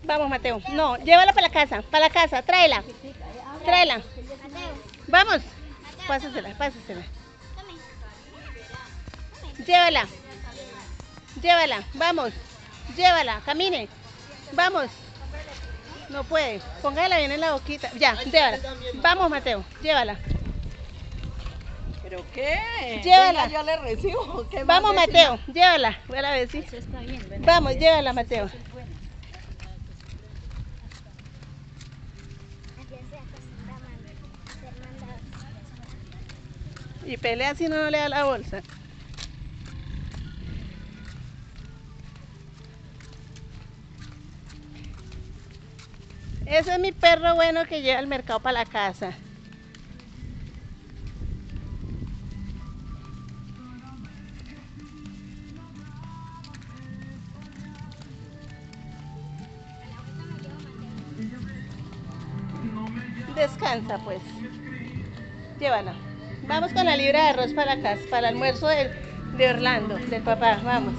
Vamos, Mateo. No, llévala para la casa, tráela. Tráela. Vamos. Pásasela, pásasela. Llévala. Llévala, vamos. Llévala, camine. Vamos. No puede. Póngala bien en la boquita. Ya, llévala. Vamos, Mateo. Llévala. ¿Pero qué? Llévala. Venga, yo le recibo. ¿Qué Vamos, más Mateo. Llévala. Voy a la vez, ¿sí? Vamos, llévala, Mateo. Y pelea si no le da la bolsa. Ese es mi perro bueno que lleva el mercado para la casa. Descansa pues. Llévala. Vamos con la libra de arroz para la casa, para el almuerzo de Orlando, del papá. Vamos.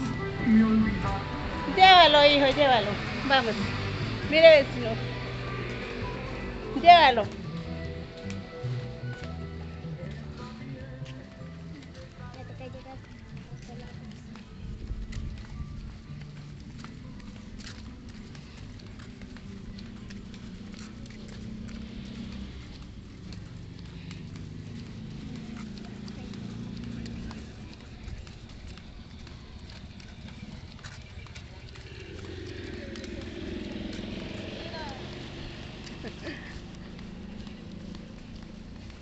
Llévalo, hijo, llévalo. Vamos. Mire, vecino. Llévalo.